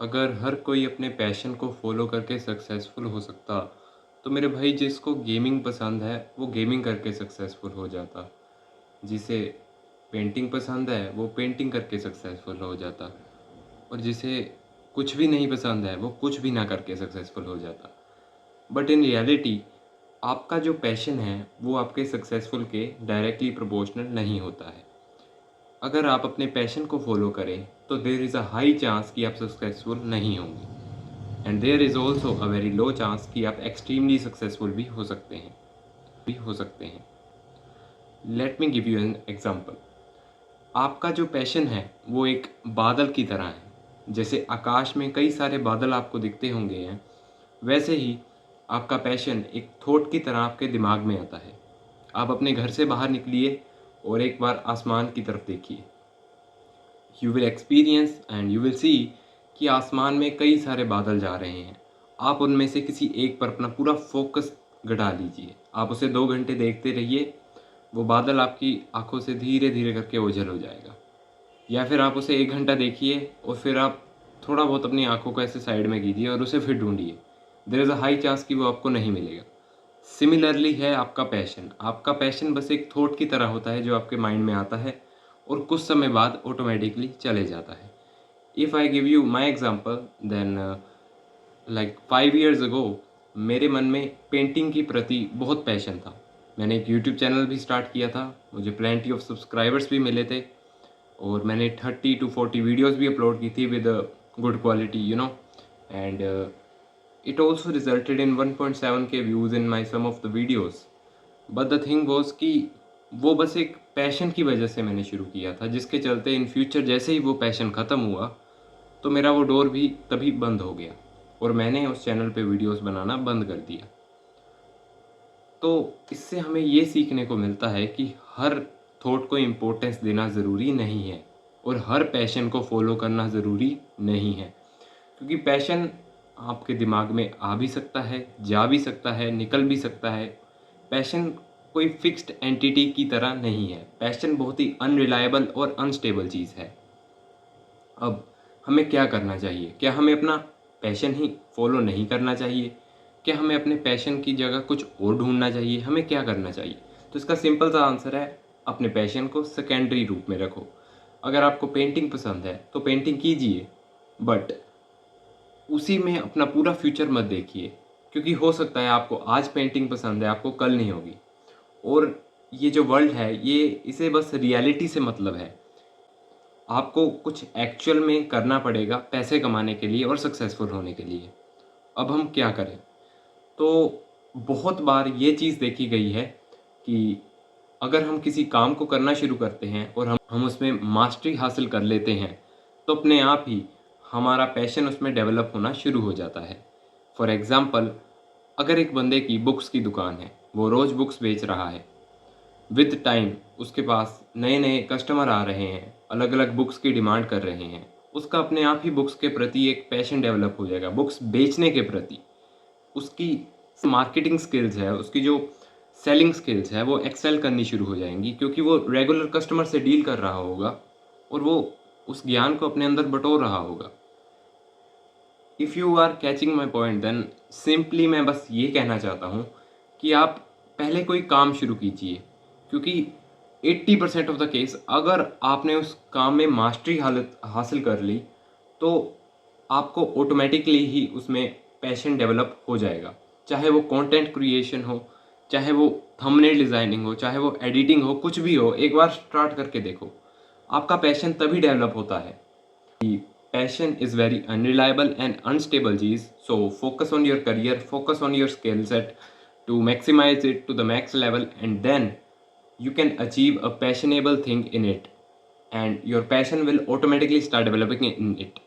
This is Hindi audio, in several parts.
अगर हर कोई अपने पैशन को फॉलो करके सक्सेसफुल हो सकता तो मेरे भाई जिसको गेमिंग पसंद है वो गेमिंग करके सक्सेसफुल हो जाता। जिसे पेंटिंग पसंद है वो पेंटिंग करके सक्सेसफुल हो जाता। और जिसे कुछ भी नहीं पसंद है वो कुछ भी ना करके सक्सेसफुल हो जाता। बट इन रियलिटी आपका जो पैशन है वो आपके सक्सेसफुल के डायरेक्टली प्रोपोर्शनल नहीं होता है। अगर आप अपने पैशन को फॉलो करें तो there is a high chance कि आप सक्सेसफुल नहीं होंगे, and there is also a very low chance कि आप एक्सट्रीमली सक्सेसफुल भी हो सकते हैं। Let me give you an example. आपका जो पैशन है वो एक बादल की तरह है। जैसे आकाश में कई सारे बादल आपको दिखते होंगे हैं, वैसे ही आपका पैशन एक थॉट की तरह आपके दिमाग में आता है। आप अपने घर से बाहर निकलिए और एक बार आसमान की तरफ देखिए। You will experience and you will see कि आसमान में कई सारे बादल जा रहे हैं। आप उनमें से किसी एक पर अपना पूरा फोकस गड़ा लीजिए। आप उसे 2 घंटे देखते रहिए। वो बादल आपकी आंखों से धीरे धीरे करके ओझल हो जाएगा। या फिर आप उसे 1 घंटा देखिए और फिर आप थोड़ा बहुत अपनी आंखों को ऐसे साइड में कीजिए और उसे फिर ढूंढिए। There is a high chance कि वो आपको नहीं मिलेगा। सिमिलरली है आपका पैशन। आपका पैशन बस एक थॉट की तरह होता है जो आपके माइंड में आता है और कुछ समय बाद ऑटोमेटिकली चले जाता है। If I give you my example then like 5 years ago मेरे मन में पेंटिंग की प्रति बहुत पैशन था। मैंने एक यूट्यूब चैनल भी स्टार्ट किया था, मुझे प्लेंटी ऑफ सब्सक्राइबर्स भी मिले थे और मैंने 30 to 40 वीडियोज़ भी अपलोड की थी with good quality and it also resulted in 1.7K views in my some of the videos. But the thing was कि वो बस एक पैशन की वजह से मैंने शुरू किया था, जिसके चलते इन फ्यूचर जैसे ही वो पैशन ख़त्म हुआ तो मेरा वो डोर भी तभी बंद हो गया और मैंने उस चैनल पे वीडियोस बनाना बंद कर दिया। तो इससे हमें ये सीखने को मिलता है कि हर थॉट को इम्पोर्टेंस देना ज़रूरी नहीं है और हर पैशन को फॉलो करना ज़रूरी नहीं है। क्योंकि पैशन आपके दिमाग में आ भी सकता है, जा भी सकता है, निकल भी सकता है। पैशन कोई फिक्स्ड एंटिटी की तरह नहीं है। पैशन बहुत ही अनरिलायबल और अनस्टेबल चीज़ है। अब हमें क्या करना चाहिए? क्या हमें अपना पैशन ही फॉलो नहीं करना चाहिए? क्या हमें अपने पैशन की जगह कुछ और ढूँढना चाहिए? हमें क्या करना चाहिए? तो इसका सिंपल सा आंसर है, अपने पैशन को सेकेंडरी रूप में रखो। अगर आपको पेंटिंग पसंद है तो पेंटिंग कीजिए, बट उसी में अपना पूरा फ्यूचर मत देखिए। क्योंकि हो सकता है आपको आज पेंटिंग पसंद है, आपको कल नहीं होगी। और ये जो वर्ल्ड है ये इसे बस रियलिटी से मतलब है। आपको कुछ एक्चुअल में करना पड़ेगा पैसे कमाने के लिए और सक्सेसफुल होने के लिए। अब हम क्या करें? तो बहुत बार ये चीज़ देखी गई है कि अगर हम किसी काम को करना शुरू करते हैं और हम उसमें मास्टरी हासिल कर लेते हैं तो अपने आप ही हमारा पैशन उसमें डेवलप होना शुरू हो जाता है। फॉर एग्ज़ाम्पल, अगर एक बंदे की बुक्स की दुकान है, वो रोज़ बुक्स बेच रहा है। विद टाइम उसके पास नए नए कस्टमर आ रहे हैं, अलग अलग बुक्स की डिमांड कर रहे हैं। उसका अपने आप ही बुक्स के प्रति एक पैशन डेवलप हो जाएगा, बुक्स बेचने के प्रति। उसकी मार्केटिंग स्किल्स है, उसकी जो सेलिंग स्किल्स है वो एक्सेल करनी शुरू हो जाएंगी, क्योंकि वो रेगुलर कस्टमर से डील कर रहा होगा और वो उस ज्ञान को अपने अंदर बटोर रहा होगा। If you are catching my point then simply मैं बस ये कहना चाहता हूँ कि आप पहले कोई काम शुरू कीजिए। क्योंकि 80% ऑफ द केस अगर आपने उस काम में मास्टरी हालत हासिल कर ली तो आपको ऑटोमेटिकली ही उसमें पैशन डेवलप हो जाएगा। चाहे वो कंटेंट क्रिएशन हो, चाहे वो थंबनेल डिज़ाइनिंग हो, चाहे वो एडिटिंग हो, कुछ भी हो, एक बार स्टार्ट करके देखो। आपका पैशन तभी डेवलप होता है। Passion is very unreliable and unstable cheese, so focus on your career, focus on your skill set to maximize it to the max level, and then you can achieve a passionable thing in it, and your passion will automatically start developing in it.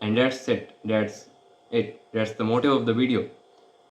And that's it. That's the motive of the video.